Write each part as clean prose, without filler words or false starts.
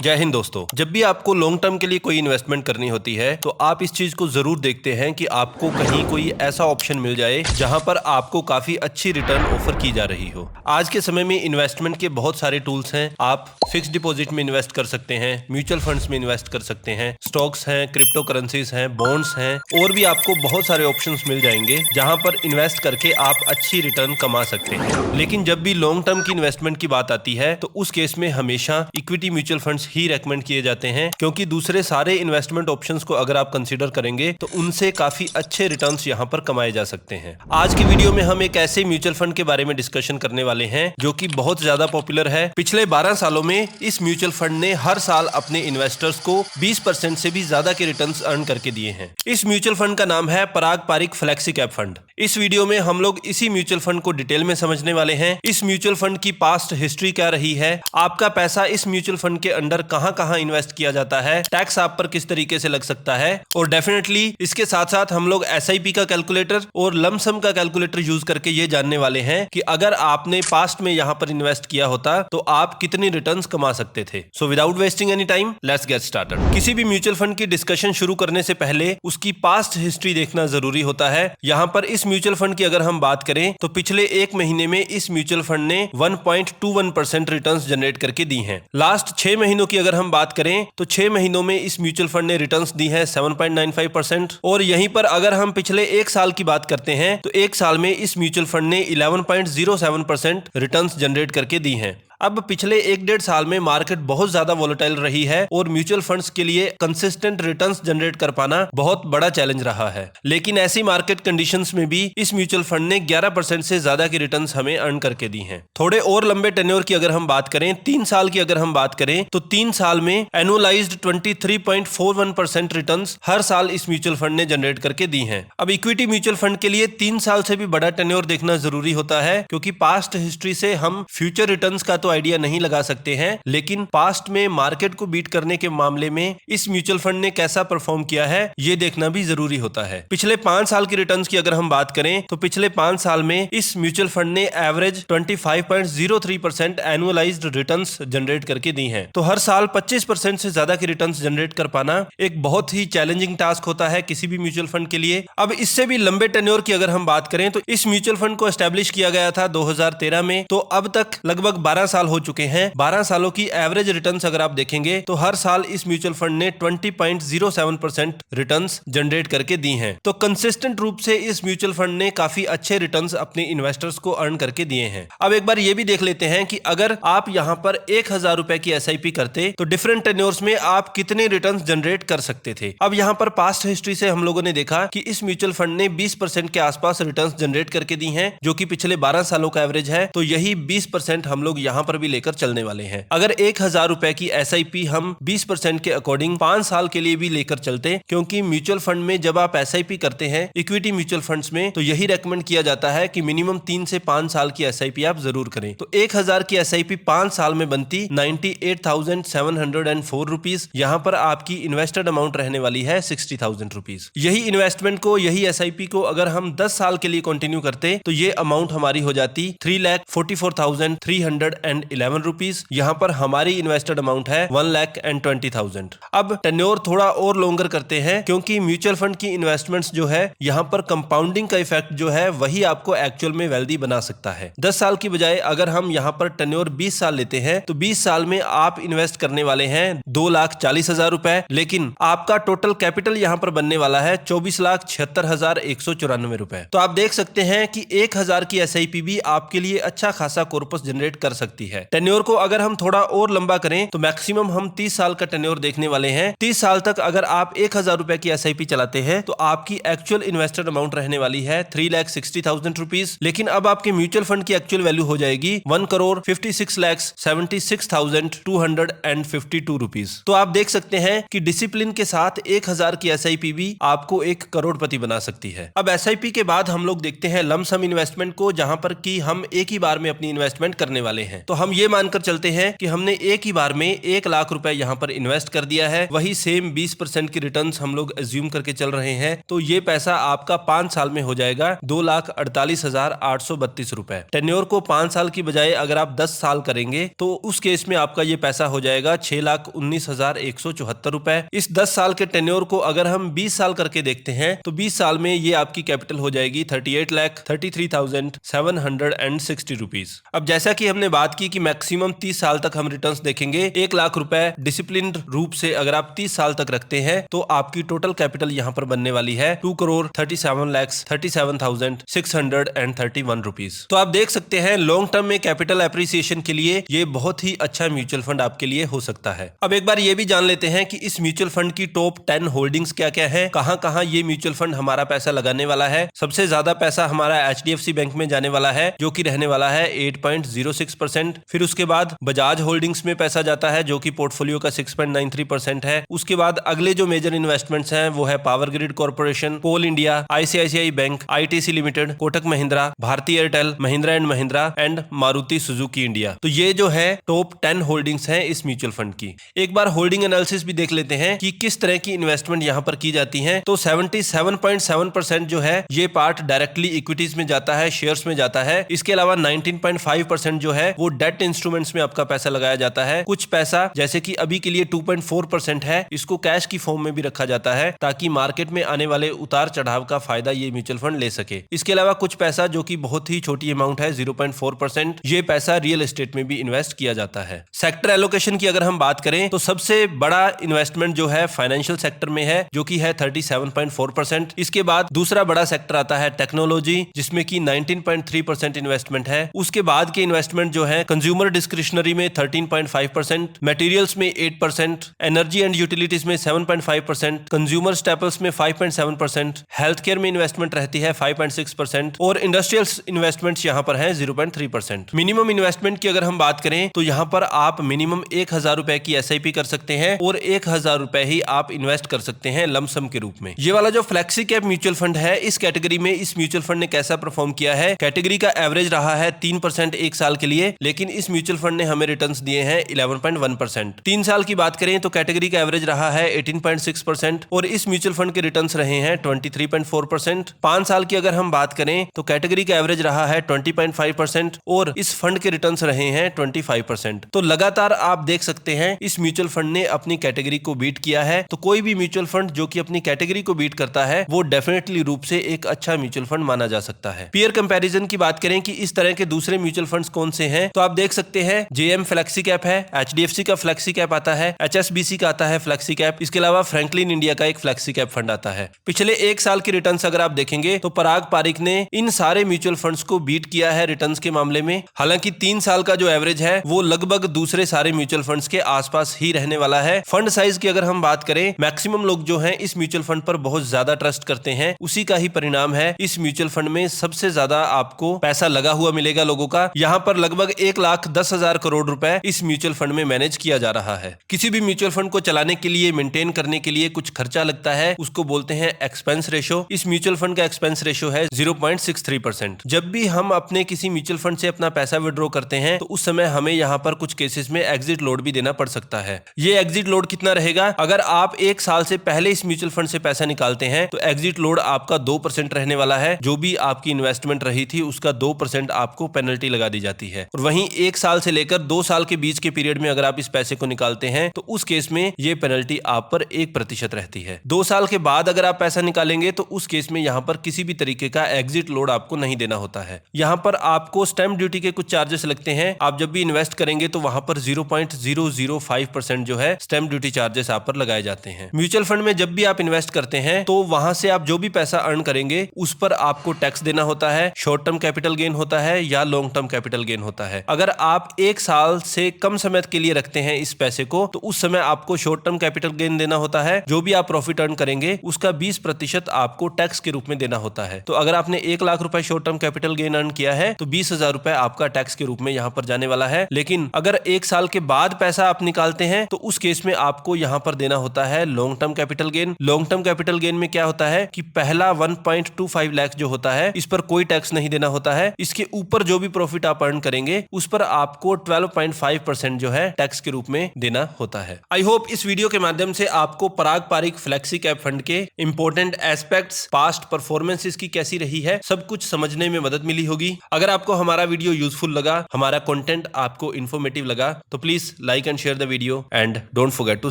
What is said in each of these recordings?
जय हिंद दोस्तों। जब भी आपको लॉन्ग टर्म के लिए कोई इन्वेस्टमेंट करनी होती है तो आप इस चीज को जरूर देखते हैं कि आपको कहीं कोई ऐसा ऑप्शन मिल जाए जहां पर आपको काफी अच्छी रिटर्न ऑफर की जा रही हो। आज के समय में इन्वेस्टमेंट के बहुत सारे टूल्स हैं। आप फिक्स डिपॉजिट में इन्वेस्ट कर सकते हैं, म्यूचुअल फंड्स में इन्वेस्ट कर सकते हैं, स्टॉक्स हैं, क्रिप्टो करेंसीज हैं, बॉन्ड्स हैं, और भी आपको बहुत सारे ऑप्शंस मिल जाएंगे जहां पर इन्वेस्ट करके आप अच्छी रिटर्न कमा सकते हैं। लेकिन जब भी लॉन्ग टर्म की इन्वेस्टमेंट की बात आती है तो उस केस में हमेशा इक्विटी म्यूचुअल फंड्स ही रेकमेंड किए जाते हैं, क्योंकि दूसरे सारे इन्वेस्टमेंट ऑप्शंस को अगर आप कंसीडर करेंगे तो उनसे काफी अच्छे रिटर्न्स यहां पर कमाए जा सकते हैं। आज की वीडियो में हम एक ऐसे म्यूचुअल फंड के बारे में डिस्कशन करने वाले हैं जो कि बहुत ज्यादा पॉपुलर है। पिछले 12 सालों में इस म्यूचुअल फंड ने हर साल अपने इन्वेस्टर्स को 20% से भी ज्यादा के रिटर्न्स अर्न करके दिए हैं। इस म्यूचुअल फंड का नाम है पराग पारिक फ्लेक्सी कैप फंड। इस वीडियो में हम लोग इसी म्यूचुअल फंड को डिटेल में समझने वाले हैं। इस म्यूचुअल फंड की पास्ट हिस्ट्री क्या रही है, आपका पैसा इस म्यूचुअल फंड के अंडर कहां इन्वेस्ट किया जाता है, टैक्स आप पर किस तरीके से लग सकता है, और डेफिनेटली इसके साथ साथ हम लोग एसआईपी का कैलकुलेटर और लंप सम का कैलकुलेटर यूज करके ये जानने वाले हैं कि अगर आपने पास्ट में यहां पर इन्वेस्ट किया होता तो आप कितनी रिटर्न्स कमा सकते थे। So without wasting any time, let's get started. किसी भी म्यूचुअल फंड की डिस्कशन शुरू करने से पहले उसकी पास्ट हिस्ट्री देखना जरूरी होता है। यहां पर इस म्यूचुअल फंड की अगर हम बात करें तो पिछले एक महीने में इस म्यूचुअल फंड ने 1.21% रिटर्न्स जनरेट करके दी हैं। लास्ट 6 महीनों की अगर हम बात करें तो 6 महीनों में इस म्यूचुअल फंड ने रिटर्न्स दी है 7.95%। और यहीं पर अगर हम पिछले एक साल की बात करते हैं तो एक साल में इस म्यूचुअल फंड ने 11.07% रिटर्न्स जनरेट करके दी हैं। अब पिछले 1-1.5 साल में मार्केट बहुत ज्यादा वोलेटाइल रही है और म्यूचुअल फंड्स के लिए कंसिस्टेंट रिटर्न्स जनरेट कर पाना बहुत बड़ा चैलेंज रहा है। लेकिन ऐसी मार्केट कंडीशंस में भी इस म्यूचुअल फंड ने 11% से ज्यादा की रिटर्न्स हमें अर्न करके दी हैं। थोड़े और लंबे टेन्योर की अगर हम बात करें, 3 साल की अगर हम बात करें तो 3 साल में एनुअलाइज्ड 23.41% रिटर्न्स हर साल इस म्यूचुअल फंड ने जनरेट करके दी हैं। अब इक्विटी म्यूचुअल फंड के लिए 3 साल से भी बड़ा टेन्योर देखना जरूरी होता है, क्योंकि पास्ट हिस्ट्री से हम फ्यूचर रिटर्न्स का आइडिया नहीं लगा सकते हैं, लेकिन पास्ट में मार्केट को बीट करने के मामले में इस म्यूचुअल फंड ने कैसा परफॉर्म किया है ये देखना भी जरूरी होता है। पिछले 5 साल की रिटर्न्स की अगर हम बात करें तो पिछले 5 साल में इस म्यूचुअल फंड ने एवरेज 25.03% एनुअलाइज्ड रिटर्न्स जनरेट करके दी हैं। तो हर साल 25% से ज्यादा की रिटर्न्स जनरेट कर पाना एक बहुत ही चैलेंजिंग टास्क होता है किसी भी म्यूचुअल फंड के लिए। अब इससे भी लंबे टेन्योर की अगर हम बात करें तो इस म्यूचुअल फंड को एस्टेब्लिश किया गया था 2013 में, तो अब तक लगभग 12 साल हो चुके हैं। 12 सालों की एवरेज रिटर्न्स अगर आप देखेंगे तो हर साल इस म्यूचुअल फंड ने 20.07% रिटर्न्स जनरेट करके दी हैं। तो कंसिस्टेंट रूप से इस म्यूचुअल फंड ने काफी अच्छे रिटर्न्स अपने इन्वेस्टर्स को अर्न करके दिए हैं। अब एक बार ये भी देख लेते हैं कि अगर आप यहां पर 1000 रुपए की एसआईपी करते तो डिफरेंट टेन्योर्स में आप कितने रिटर्न्स जनरेट कर सकते थे। अब यहां पर पास्ट हिस्ट्री से हम लोगों ने देखा कि इस म्यूचुअल फंड ने 20% के आसपास रिटर्न्स जनरेट करके दी हैं, जो कि पिछले 12 सालों का एवरेज है। तो यही 20% हम लोग यहां पर भी लेकर चलने वाले हैं। अगर 1000 रुपए की एसआईपी हम 20% के अकॉर्डिंग 5 साल के लिए भी लेकर चलते, क्योंकि म्यूचुअल फंड में जब आप एसआईपी करते हैं इक्विटी म्यूचुअल फंड्स में तो यही रेकमेंड किया जाता है कि मिनिमम 3 से 5 साल की एसआईपी आप जरूर करें। तो 1000 की एसआईपी 5 साल में बनती 98,704 रुपीज। यहाँ पर आपकी इन्वेस्टेड अमाउंट रहने वाली है 60,000 रुपीज। यही इन्वेस्टमेंट को, यही एसआईपी को अगर हम 10 साल के लिए कंटिन्यू करते तो ये अमाउंट हमारी हो जाती 3,44,311 रुपीज। यहाँ पर हमारी इन्वेस्टेड अमाउंट है 1,20,000। अब टेन्योर थोड़ा और लॉन्गर करते हैं, क्योंकि म्यूचुअल फंड की इन्वेस्टमेंट्स जो है यहाँ पर कंपाउंडिंग का इफेक्ट जो है वही आपको एक्चुअल में वेल्दी बना सकता है। 10 साल की बजाय अगर हम यहाँ पर टेन्योर 20 साल लेते हैं तो 20 साल में आप इन्वेस्ट करने वाले हैं 2,40,000 रुपए, लेकिन आपका टोटल कैपिटल यहाँ पर बनने वाला है 24,76,194 रुपए। तो आप देख सकते हैं कि 1000 की एसआईपी भी आपके लिए अच्छा खासा कॉर्पस जनरेट कर सकती है। टेन्योर को अगर हम थोड़ा और लंबा करें तो मैक्सिमम हम 30 साल का टेन्योर देखने वाले हैं। 30 साल तक अगर आप 1000 रुपए की एसआईपी चलाते हैं तो आपकी एक्चुअल इन्वेस्टेड अमाउंट रहने वाली है 3,60,000 रुपीज। लेकिन अब आपके म्यूचुअल फंड की एक्चुअल वैल्यू हो जाएगी 1,56,76,252 रुपीज। तो आप देख सकते हैं कि डिसिप्लिन के साथ 1000 की एसआईपी भी आपको एक करोड़पति बना सकती है। अब एसआईपी के बाद हम लोग देखते हैं लम सम इन्वेस्टमेंट को, जहां पर कि हम एक ही बार में अपनी इन्वेस्टमेंट करने वाले हैं। तो हम ये मानकर चलते हैं कि हमने एक ही बार में 1 लाख रुपए यहाँ पर इन्वेस्ट कर दिया है, वही सेम 20% की रिटर्न्स हम लोग एज्यूम करके चल रहे हैं, तो ये पैसा आपका 5 साल में हो जाएगा 2,48,832 रुपए। टेन्योर को 5 साल की बजाय अगर आप 10 साल करेंगे तो उस केस में आपका ये पैसा हो जाएगा 6,19,174 रुपए। इस 10 साल के टेन्योर को अगर हम 20 साल करके देखते हैं तो 20 साल में ये आपकी कैपिटल हो जाएगी 38,33,760 रुपीज। अब जैसा कि हमने बात की कि मैक्सिमम 30 साल तक हम रिटर्न्स देखेंगे, 1 लाख रुपए डिसिप्लिन रूप से अगर आप 30 साल तक रखते हैं तो आपकी टोटल कैपिटल यहाँ पर बनने वाली है 2,37,37,631 रुपीज। तो आप देख सकते हैं लॉन्ग टर्म में कैपिटल एप्रिसिएशन के लिए ये बहुत ही अच्छा म्यूचुअल फंड आपके लिए हो सकता है। अब एक बार ये भी जान लेते हैं कि इस म्यूचुअल फंड की टॉप 10 होल्डिंग्स क्या क्या है, कहां कहां ये म्यूचुअल फंड हमारा पैसा लगाने वाला है। सबसे ज्यादा पैसा हमारा HDFC बैंक में जाने वाला है जो कि रहने वाला है 8.06%। फिर उसके बाद बजाज होल्डिंग्स में पैसा जाता है जो कि पोर्टफोलियो का 6.93% है। उसके बाद अगले जो मेजर इन्वेस्टमेंट्स हैं वो है power grid corporation, coal India, ICICI bank, ITC limited, Kotak Mahindra, Bharti Airtel, Mahindra and Mahindra and Maruti Suzuki India. तो ये जो है टॉप 10 होल्डिंग्स हैं इस म्यूचुअल फंड की। एक बार होल्डिंग एनालिसिस भी देख लेते हैं कि किस तरह की इन्वेस्टमेंट यहाँ पर की जाती है। तो 77.7% जो है ये पार्ट डायरेक्टली इक्विटीज में जाता है, शेयर्स में जाता है। इसके अलावा 19.5% जो है वो डेट इंस्ट्रूमेंट्स में आपका पैसा लगाया जाता है। कुछ पैसा जैसे कि अभी के लिए 2.4% है, इसको कैश की फॉर्म में भी रखा जाता है ताकि मार्केट में आने वाले उतार चढ़ाव का फायदा ये म्यूचुअल फंड ले सके। इसके अलावा कुछ पैसा जो कि बहुत ही छोटी अमाउंट है 0.4%, ये पैसा रियल एस्टेट में भी इन्वेस्ट किया जाता है। सेक्टर एलोकेशन की अगर हम बात करें तो सबसे बड़ा इन्वेस्टमेंट जो है फाइनेंशियल सेक्टर में है जो कि है 37.4%। इसके बाद दूसरा बड़ा सेक्टर आता है टेक्नोलॉजी जिसमें कि 19.3% इन्वेस्टमेंट है। उसके बाद के इन्वेस्टमेंट जो है कंज्यूमर डिस्क्रिशनरी में 13.5%, मटेरियल्स में 8%, एनर्जी एंड यूटिलिटीज में 7.5%, कंज्यूमर स्टेपल्स में 5.7%, हेल्थ केयर में इन्वेस्टमेंट रहती है 5.6% और इंडस्ट्रियल इन्वेस्टमेंट्स यहाँ पर है 0.3%। मिनिमम इन्वेस्टमेंट की अगर हम बात करें तो यहाँ पर आप मिनिमम 1,000 रुपए की SIP कर सकते हैं और 1,000 रुपए ही आप इन्वेस्ट कर सकते हैं लमसम के रूप में। ये वाला जो फ्लेक्सी कैप म्यूचुअल फंड है इस कैटेगरी में इस म्यूचुअल फंड ने कैसा परफॉर्म किया है, कैटेगरी का एवरेज रहा है 3% एक साल के लिए, लेकिन इस म्यूचुअल फंड ने हमें रिटर्न्स दिए हैं 11.1%। 3 साल की बात करें तो कैटेगरी का एवरेज रहा है 18.6% और इस म्यूचुअल फंड के रिटर्न्स रहे हैं 23.4%। 5 साल की अगर हम बात करें तो कैटेगरी का एवरेज रहा है 20.5% और इस फंड के रिटर्न्स रहे हैं 25%। तो लगातार आप देख सकते हैं इस म्यूचुअल फंड ने अपनी कैटेगरी को बीट किया है। तो कोई भी म्यूचुअल फंड जो कि अपनी कैटेगरी को बीट करता है वो डेफिनेटली रूप से एक अच्छा म्यूचुअल फंड माना जा सकता है। पीयर कंपैरिजन की बात करें कि इस तरह के दूसरे म्यूचुअल फंड्स कौन से हैं, तो आप देख सकते हैं JM फ्लेक्सी कैप है, HDFC का फ्लेक्सी कैप आता है, HSBC का आता है फ्लेक्सी कैप, इसके अलावा फ्रैंकलिन इंडिया का एक फ्लेक्सी कैप फंड आता है। पिछले 1 साल की रिटर्न्स अगर आप देखेंगे तो पराग पारिक ने इन सारे म्यूचुअल फंड्स को बीट किया है रिटर्न्स के मामले में। हालांकि 3 साल का जो एवरेज है वो लगभग दूसरे सारे म्यूचुअल फंड्स के आसपास ही रहने वाला है। फंड साइज की अगर हम बात करें, मैक्सिमम लोग जो हैं इस म्यूचुअल फंड पर बहुत ज्यादा ट्रस्ट करते हैं, उसी का ही परिणाम है इस म्यूचुअल फंड में सबसे ज्यादा आपको पैसा लगा हुआ मिलेगा लोगों का। यहाँ पर लगभग 1,10,000 करोड़ रुपए इस म्यूचुअल फंड में मैनेज किया जा रहा है। किसी भी म्यूचुअल फंड को चलाने के लिए, मेंटेन करने के लिए कुछ खर्चा लगता है, उसको बोलते हैं एक्सपेंस रेशो। इस म्यूचुअल फंड का एक्सपेंस रेशो है 0.63%। जब भी हम अपने किसी म्यूचुअल फंड से अपना पैसा विड्रॉ करते हैं तो उस समय हमें यहाँ पर कुछ केसेस में एग्जिट लोड भी देना पड़ सकता है। ये एग्जिट लोड कितना रहेगा, अगर आप 1 साल से पहले इस म्यूचुअल फंड से पैसा निकालते हैं तो एग्जिट लोड आपका 2% रहने वाला है। जो भी आपकी इन्वेस्टमेंट रही थी उसका 2% आपको पेनल्टी लगा दी जाती है। और वहीं 1 साल से लेकर 2 साल के बीच के पीरियड में अगर आप इस पैसे को निकालते हैं तो उस केस में ये पेनल्टी आप पर 1% रहती है। 2 साल के बाद अगर आप पैसा निकालेंगे तो उस केस में यहाँ पर किसी भी तरीके का एग्जिट लोड आपको नहीं देना होता है। यहाँ पर आपको स्टैंप ड्यूटी के कुछ चार्जेस लगते हैं। आप जब भी इन्वेस्ट करेंगे तो वहां पर 0.005% जो है स्टैंप ड्यूटी चार्जेस आप पर लगाए जाते हैं। म्यूचुअल फंड में जब भी आप इन्वेस्ट करते हैं तो वहां से आप जो भी पैसा अर्न करेंगे उस पर आपको टैक्स देना होता है। शॉर्ट टर्म कैपिटल गेन होता है या लॉन्ग टर्म कैपिटल गेन होता है। अगर आप 1 साल से कम समय के लिए रखते हैं इस पैसे को तो उस समय आपको शॉर्ट टर्म कैपिटल गेन देना होता है। जो भी आप प्रॉफिट अर्न करेंगे उसका 20% आपको टैक्स के रूप में देना होता है। तो अगर आपने 1 लाख रुपए short term capital gain earn किया है तो 20,000 रुपए आपका टैक्स के रूप में यहाँ पर जाने वाला है। लेकिन अगर 1 साल के बाद पैसा आप निकालते हैं तो उस केस में आपको यहाँ पर देना होता है long term capital gain. Long term capital gain में क्या होता है कि पहला 1.25 लाख जो होता है इस पर कोई टैक्स नहीं देना होता है। इसके ऊपर जो भी प्रॉफिट आप अर्न करेंगे उस उस पर आपको 12.5% जो है टैक्स के रूप में देना होता है। आई होप इस वीडियो के माध्यम से आपको पराग पारिक फ्लेक्सी कैप फंड के इंपॉर्टेंट एस्पेक्ट्स, पास्ट परफॉर्मेंस इसकी कैसी रही है, सब कुछ समझने में मदद मिली होगी। अगर आपको हमारा वीडियो यूजफुल लगा, हमारा कंटेंट आपको इन्फॉर्मेटिव लगा, तो please like and share the video and don't forget to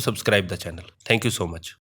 subscribe the channel. Thank you so much.